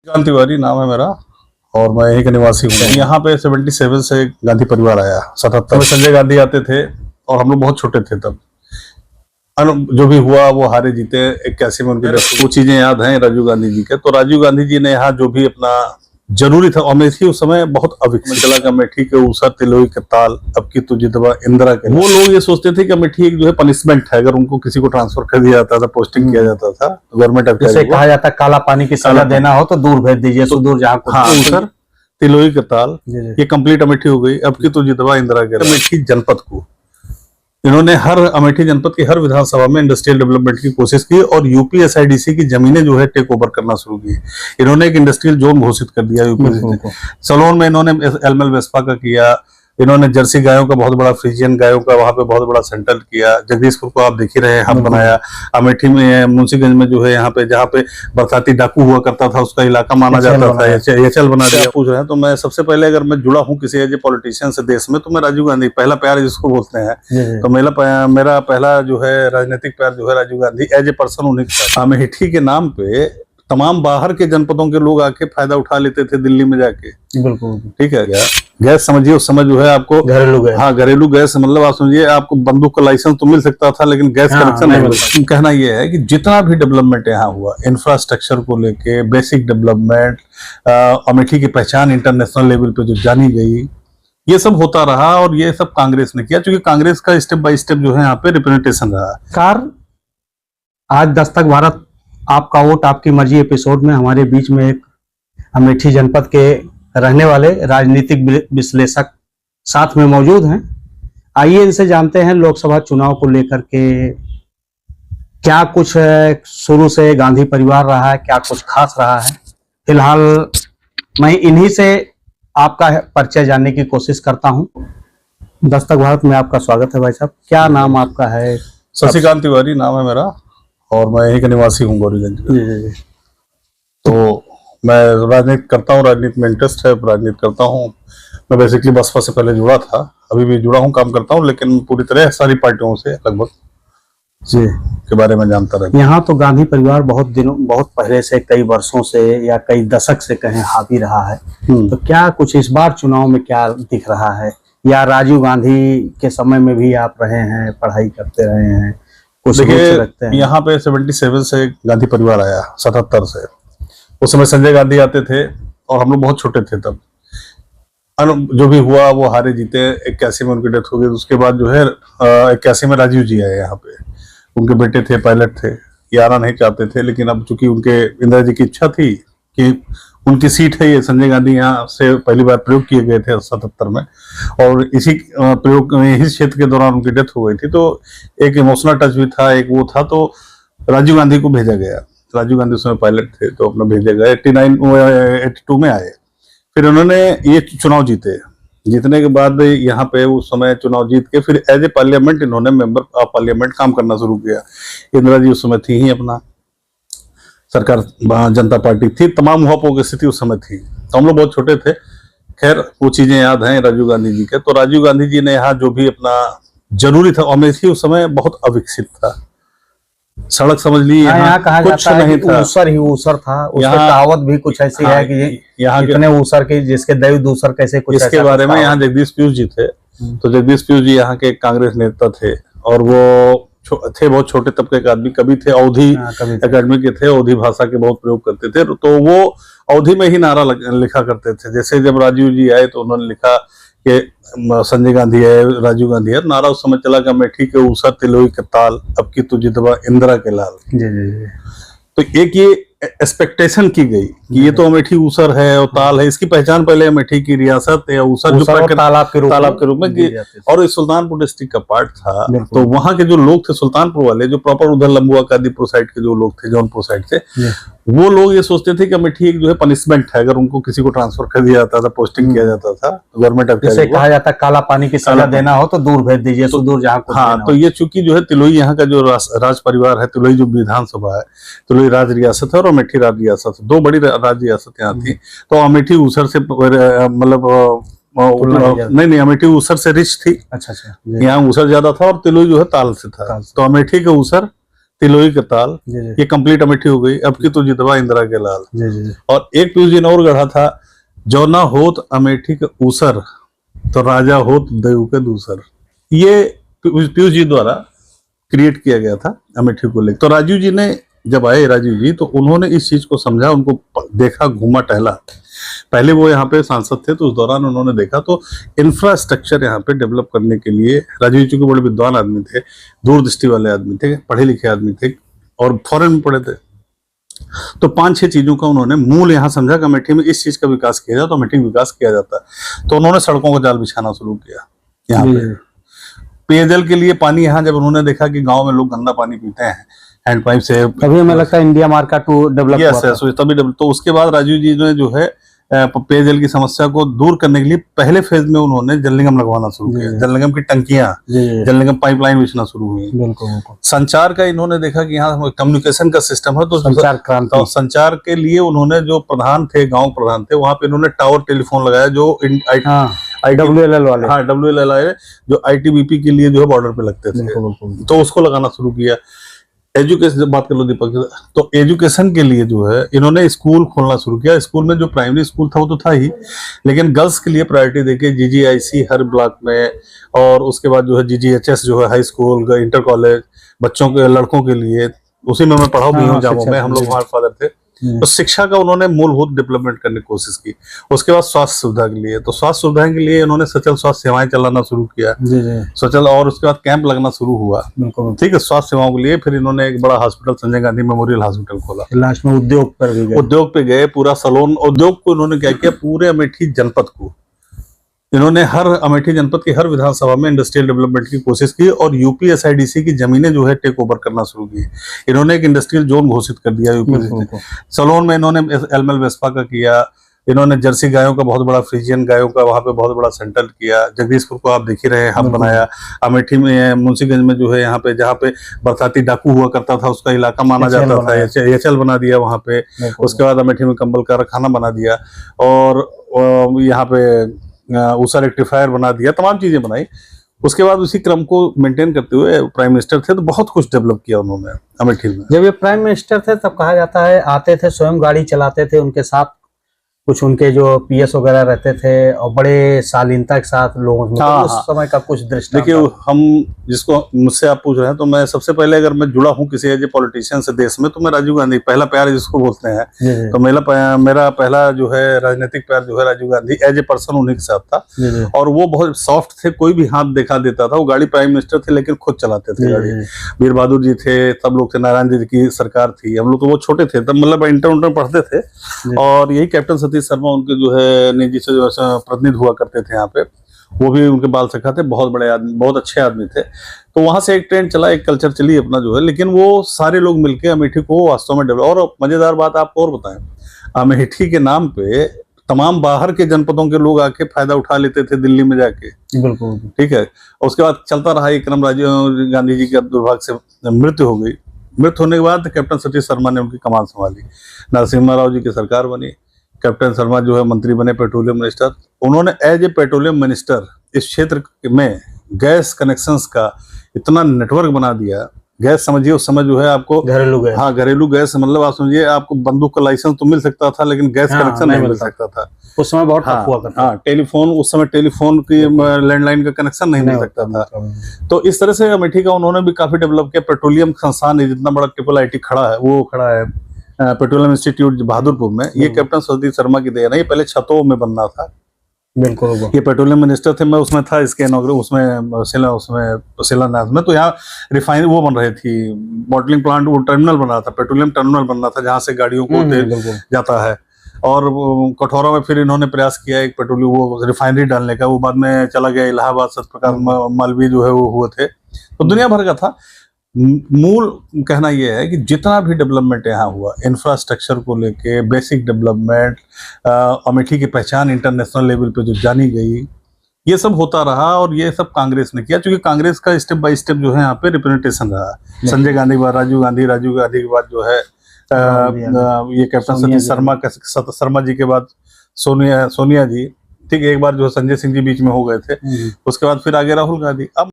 शशिकांत तिवारी नाम है मेरा और मैं यहीं का निवासी हूँ। यहाँ पे 77 से गांधी परिवार आया। 77 में संजय गांधी आते थे और हम लोग बहुत छोटे थे तब। जो भी हुआ वो हारे जीते। 81 में उनकी वो चीजें याद हैं राजीव गांधी जी के। तो राजीव गांधी जी ने यहाँ जो भी अपना जरूरी था, अमेठी उस समय बहुत अविकसित चला कि अमेठी के ऊषा तिलोई के ताल, अब की तुझे दबा इंदिरा के। वो लोग ये सोचते थे कि अमेठी एक जो है पनिशमेंट है। अगर उनको किसी को ट्रांसफर कर दिया जाता था, पोस्टिंग किया जाता था, गवर्नमेंट जैसे कहा जाता काला पानी की सजा देना हो तो दूर भेज दीजिए, सुदूर जहाँ हाँ, ऊसर तिलोई के ताल ये कंप्लीट अमेठी हो गई। अब की तुझे दबा इंदिरा के। अमेठी जनपद को इन्होंने हर अमेठी जनपद की हर विधानसभा में इंडस्ट्रियल डेवलपमेंट की कोशिश की और यूपीएसआईडीसी की जमीनें जो है टेक ओवर करना शुरू की। इन्होंने एक इंडस्ट्रियल जोन घोषित कर दिया यूपीएसआईडीसी को। सलोन में इन्होंने एलमेल वेस्पा का किया। इन्होंने जर्सी गायों का बहुत बड़ा, फ्रीजियन गायों का वहां पे बहुत बड़ा सेंटर किया। जगदीशपुर को आप देख ही रहे हैं, हब बनाया। अमेठी में मुंशीगंज में जो है यहाँ पे जहाँ पे बरसाती डाकू हुआ करता था उसका इलाका माना जाता था, एचएल बना दिया। पूछ रहे हैं तो मैं सबसे पहले अगर मैं जुड़ा हूँ किसी एज ए पॉलिटिशियन से देश में तो मैं राजीव गांधी, पहला प्यार जिसको बोलते हैं, तो मेरा पहला जो है राजनीतिक प्यार जो है Rajiv Gandhi as a person उन्हीं का। अमेठी के नाम पे तमाम बाहर के जनपदों के लोग आके फायदा उठा लेते थे दिल्ली में जाके। बिल्कुल ठीक है। क्या गैस समझिए, उस समय जो है आपको घरेलू गैस, हाँ घरेलू गैस, मतलब आप समझिए आपको बंदूक का लाइसेंस तो मिल सकता था लेकिन गैस कनेक्शन नहीं मिलता। कहना यह है कि जितना भी डेवलपमेंट यहाँ हुआ इंफ्रास्ट्रक्चर को लेके, बेसिक डेवलपमेंट, अमेठी की पहचान इंटरनेशनल लेवल पे जो जानी गई, ये सब होता रहा और ये सब कांग्रेस ने किया, क्योंकि कांग्रेस का स्टेप बाय स्टेप जो है यहाँ पे रिप्रेजेंटेशन रहा। आज दस्तक भारत आपका वोट आपकी मर्जी एपिसोड में हमारे बीच में एक अमेठी जनपद के रहने वाले राजनीतिक विश्लेषक साथ में मौजूद हैं। आइए इनसे जानते हैं लोकसभा चुनाव को लेकर के क्या कुछ शुरू से गांधी परिवार रहा है, क्या कुछ खास रहा है। फिलहाल मैं इन्हीं से आपका परिचय जानने की कोशिश करता हूं। दस्तक भारत में आपका स्वागत है भाई साहब। क्या नाम आपका है? शशिकांत तिवारी नाम है मेरा और मैं यहीं का निवासी हूँ, गौरीगंज। तो मैं राजनीति करता हूँ, राजनीति में इंटरेस्ट है, राजनीति करता हूँ। मैं बेसिकली बसपा से पहले जुड़ा था, अभी भी जुड़ा हूँ, काम करता हूँ, लेकिन पूरी तरह सारी पार्टियों से लगभग जी के बारे में जानता रहता हूँ। यहाँ तो गांधी परिवार बहुत पहले से, कई वर्षों से या कई दशक से कहें हावी रहा है। तो क्या कुछ इस बार चुनाव में क्या दिख रहा है, या राजीव गांधी के समय में भी आप रहे हैं, पढ़ाई करते रहे हैं? देखिए यहाँ पे 77 से गांधी परिवार आया, 77 से। उस समय संजय गांधी आते थे और हम लोग बहुत छोटे थे तब। जो भी हुआ वो हारे जीते। 81 में उनकी डेथ हो गई। उसके बाद जो है 81 में राजीव जी आए यहाँ पे। उनके बेटे थे, पायलट थे, ये आना नहीं चाहते थे, लेकिन अब चूंकि उनके इंदिरा जी की इच्छा थी कि उनकी सीट है ये, संजय गांधी यहाँ से पहली बार प्रयोग किए गए थे 77 में, और इसी प्रयोग इस क्षेत्र के दौरान उनकी डेथ हो गई थी। तो एक इमोशनल टच भी था, एक वो था, तो राजीव गांधी को भेजा गया। राजीव गांधी उस समय पायलट थे तो अपना भेजा गया। 82 में आए। फिर उन्होंने ये चुनाव जीतने के बाद यहाँ पे उस समय चुनाव जीत के फिर एज ए पार्लियामेंट इन्होंने मेंबर ऑफ पार्लियामेंट काम करना शुरू किया। इंदिरा जी उस समय थी ही, अपना सरकार जनता पार्टी थी, तमाम हुआपों की स्थिति उस समय थी, तो हम लोग बहुत छोटे थे। खैर वो चीजें याद हैं राजीव गांधी जी के। तो राजीव गांधी जी ने यहाँ जो भी अपना जरूरी था, अमेठी उस समय बहुत अविकसित था, सड़क समझ ली यहाँ कुछ नहीं था, ऊसर ही ऊसर था। उसकी कहावत भी कुछ ऐसी है कि यहाँ कितने ऊसर के जिसके दैव दूसर कैसे, कुछ इसके बारे में यहाँ जगदीश पीयूष जी थे। तो जगदीश पीयूष जी यहाँ के कांग्रेस नेता थे और वो थे बहुत छोटे तबके के आदमी, कभी थे अवधी एकेडमी के थे, अवधी भाषा के बहुत प्रयोग करते थे। तो वो अवधी में ही नारा लिखा करते थे। जैसे जब राजीव जी आए तो उन्होंने लिखा कि संजय गांधी है, राजीव गांधी है, नारा उस समय चला कि अमेठी के ऊषा तिलोई के ताल, अब की तुझे दबा इंदिरा के लाल। जी। तो एक ये एक्सपेक्टेशन की गई कि ये तो अमेठी ऊसर है और ताल है, इसकी पहचान पहले अमेठी की रियासत या ऊसर जो तालाब के रूप में की, और इस सुल्तानपुर डिस्ट्रिक्ट का पार्ट था। तो वहां के जो लोग थे सुल्तानपुर वाले, जो प्रॉपर उधर लंबुआ कादीपुर साइड के जो लोग थे, जौनपुर साइड से, वो लोग ये सोचते थे कि अमेठी एक जो है पनिशमेंट है। अगर उनको किसी को ट्रांसफर कर दिया जाता था, पोस्टिंग किया जाता था, गवर्नमेंट जैसे कहा जाता काला पानी की सजा देना हो तो दूर भेज दीजिए, सुदूर जहाँ। हाँ, तो ये चूंकि जो है तिलोई यहाँ का जो राज परिवार है, तिलोई जो विधानसभा है, तिलोई राज रियासत है और अमेठी राज रियासत, दो बड़ी राज रियासत यहाँ थी। तो अमेठी ऊसर से मतलब नहीं, अमेठी ऊसर से रिच थी। अच्छा। यहाँ ऊसर ज्यादा था और तिलोई जो है ताल से था। तो अमेठी के ऊसर तिलोई करताल, जी जी ये कंप्लीट अमेठी हो गई। अब की तो जितवा इंदिरा के लाल। जी जी और एक पीयूष जी ने और गढ़ा था, जो ना होत अमेठी के ऊसर तो राजा होत देव के दूसर। ये पीयूष जी द्वारा क्रिएट किया गया था अमेठी को लेकर। तो राजीव जी ने जब आए, राजीव जी, तो उन्होंने इस चीज को समझा, उनको देखा, घूमा टहला। पहले वो यहाँ पे सांसद थे, तो उस दौरान उन्होंने देखा तो इंफ्रास्ट्रक्चर यहाँ पे डेवलप करने के लिए, राजीव जी को बड़े विद्वान आदमी थे, दूरदृष्टि वाले आदमी थे, पढ़े लिखे आदमी थे और फॉरेन में पढ़े थे। तो 5-6 चीजों का उन्होंने मूल यहाँ समझा कि अमेठी में इस चीज का विकास किया जाए तो अमेठी में विकास किया जाता है। तो उन्होंने सड़कों का जाल बिछाना शुरू किया यहाँ पे। पेयजल के लिए पानी, यहाँ जब उन्होंने देखा कि गांव में लोग गंदा पानी पीते हैं हैंडपाइप से, तभी हमें लगता है इंडिया मार्केट टू डेवलप हुआ था। तभी डेवलप। तो उसके बाद राजीव जी ने जो है पेयजल की समस्या को दूर करने के लिए पहले फेज में उन्होंने जल निगम लगवाना शुरू किया। जल निगम की टंकियां, जल निगम पाइपलाइन बिछना शुरू हुई। बिल्कुल। संचार का इन्होंने देखा कि यहाँ कम्युनिकेशन का सिस्टम है, तो संचार क्रांति। तो संचार के लिए उन्होंने जो प्रधान थे, गांव प्रधान थे, वहां पे इन्होंने टावर टेलीफोन लगाया, जो WLL वाले, हाँ WLL जो ITBP के लिए जो है बॉर्डर पे लगते थे, तो उसको लगाना शुरू किया। एजुकेशन बात कर लो दीपक, तो एजुकेशन के लिए जो है इन्होंने स्कूल खोलना शुरू किया। स्कूल में जो प्राइमरी स्कूल था वो तो था ही, लेकिन गर्ल्स के लिए प्रायोरिटी देके GGIC हर ब्लॉक में, और उसके बाद जो है GGHS जो है हाई स्कूल, इंटर कॉलेज बच्चों के, लड़कों के लिए, उसी में मैं पढ़ा भी हूँ जामो में, हम लोग वहाँ फादर थे। तो शिक्षा का उन्होंने मूलभूत डेवलपमेंट करने की कोशिश की। उसके बाद स्वास्थ्य सुविधा के लिए, तो स्वास्थ्य सुविधाएं के लिए इन्होंने सचल स्वास्थ्य सेवाएं चलाना शुरू किया, सचल, और उसके बाद कैंप लगना शुरू हुआ, ठीक है, स्वास्थ्य सेवाओं के लिए। फिर इन्होंने एक बड़ा hospital, Sanjay Gandhi memorial hospital खोला। लास्ट में उद्योग पर भी गए। उद्योग पे गए, पूरा सलोन उद्योग को इन्होंने क्या किया, पूरे अमेठी जनपद को इन्होंने, हर अमेठी जनपद की हर विधानसभा में इंडस्ट्रियल डेवलपमेंट की कोशिश की, और यूपी SIDC की जमीनें जो है टेक ओवर करना शुरू की। इन्होंने एक इंडस्ट्रियल जोन घोषित कर दिया यूपी। सलोन में इन्होंने एलमल वेस्पा का किया, इन्होंने जर्सी गायों का बहुत बड़ा, फ्रीजियन गायों का वहां पे बहुत बड़ा सेंटर किया। जगदीशपुर को आप देख ही रहे हैं, हब बनाया। अमेठी में मुंशीगंज में जो है, यहाँ पे जहाँ पे बरसाती डाकू हुआ करता था उसका इलाका माना जाता था, एचएल बना दिया वहां पे। उसके बाद अमेठी में कंबल कारखाना बना दिया, और यहाँ पे ऊषा रेक्टिफायर बना दिया, तमाम चीजें बनाई। उसके बाद उसी क्रम को मेंटेन करते हुए प्राइम मिनिस्टर थे, तो बहुत कुछ डेवलप किया उन्होंने अमेठी में। जब ये प्राइम मिनिस्टर थे तब कहा जाता है आते थे, स्वयं गाड़ी चलाते थे, उनके साथ कुछ उनके जो PS वगैरह रहते थे, और बड़े शालीनता के साथ लोगों में, तो उस समय का कुछ दृष्टांत। देखिए, हम जिसको मुझसे आप पूछ रहे हैं, तो मैं सबसे पहले, अगर मैं जुड़ा हूँ किसी एज ए पॉलिटिशियन से देश में, तो मैं राजीव गांधी, पहला प्यार जिसको बोलते हैं, तो मेरा पहला जो है राजनीतिक प्यार जो है Rajiv Gandhi as a person उन्हीं के साथ था। और वो बहुत सॉफ्ट थे, कोई भी हाथ दिखा देता था। वो गाड़ी, प्राइम मिनिस्टर थे लेकिन खुद चलाते थे गाड़ी। वीर बहादुर जी थे, सब लोग थे, नारायण जी की सरकार थी, हम लोग तो वो छोटे थे तब, मतलब इंटर पढ़ते थे। और यही कैप्टन सतीश शर्मा उनके जो है निजी से जो प्रतिनिधि हुआ करते थे यहाँ पे, वो भी उनके बाल सखा थे, बहुत बड़े आदमी, बहुत अच्छे आदमी थे। तो वहां से एक ट्रेंड चला, एक कल्चर चली अपना जो है, लेकिन वो सारे लोग मिलके अमेठी को वास्तव में डेवलप। और मजेदार बात आपको और बताएं, अमेठी के नाम पे तमाम बाहर के जनपदों के लोग आके फायदा उठा लेते थे दिल्ली में जाके, बिल्कुल, ठीक है। उसके बाद चलता रहा ये क्रम, राजीव गांधी जी के दुर्भाग्य से मृत्यु हो गई। मृत्यु होने के बाद कैप्टन सतीश शर्मा ने उनकी कमान संभाली, नरसिम्हा राव जी की सरकार बनी। कैप्टन शर्मा जो है मंत्री बने, पेट्रोलियम मिनिस्टर। उन्होंने एज ए पेट्रोलियम मिनिस्टर इस क्षेत्र में गैस कनेक्शंस का इतना नेटवर्क बना दिया। गैस समझिए उस समय जो है आपको घरेलू गैस, हाँ घरेलू गैस, मतलब आप समझिए आपको बंदूक का लाइसेंस तो मिल सकता था, लेकिन गैस कनेक्शन नहीं मिल सकता था उस समय। बहुत टफ हुआ करता। हाँ, टेलीफोन उस समय, टेलीफोन की लैंडलाइन का कनेक्शन नहीं मिल सकता था। तो इस तरह से अमेठी का उन्होंने भी काफी डेवलप किया। पेट्रोलियम संस्थान जितना बड़ा IIIT खड़ा है, वो खड़ा है पेट्रोलियम इंस्टीट्यूट बहादुरपुर में, ये कैप्टन सतीश शर्मा की देन है। ये पहले छतों में बनना था, बिल्कुल। ये पेट्रोलियम मिनिस्टर थे, मैं उसमें था, इसके उसमें शिलान्यास में। तो यहाँ रिफाइनरी वो बन रही थी, बॉटलिंग प्लांट, वो टर्मिनल बन रहा था, पेट्रोलियम टर्मिनल बन रहा था, जहाँ से गाड़ियों को तेल जाता है। और कठौरा में फिर इन्होंने प्रयास किया एक पेट्रोलियम वो रिफाइनरी डालने का, वो बाद में चला गया इलाहाबाद, सत्यप्रकाश मालवीय जो है वो हुए थे। तो दुनिया भर का था। मूल कहना यह है कि जितना भी डेवलपमेंट यहाँ हुआ, इंफ्रास्ट्रक्चर को लेके, बेसिक डेवलपमेंट, अमेठी की पहचान इंटरनेशनल लेवल पे जो जानी गई, ये सब होता रहा। और ये सब कांग्रेस ने किया, क्योंकि कांग्रेस का स्टेप बाय स्टेप जो है यहाँ पे रिप्रेजेंटेशन रहा। संजय गांधी के बाद राजीव गांधी के बाद जो है ये कैप्टन सतीश शर्मा जी के बाद सोनिया जी, ठीक, एक बार जो संजय सिंह जी बीच में हो गए थे, उसके बाद फिर आगे राहुल गांधी। अब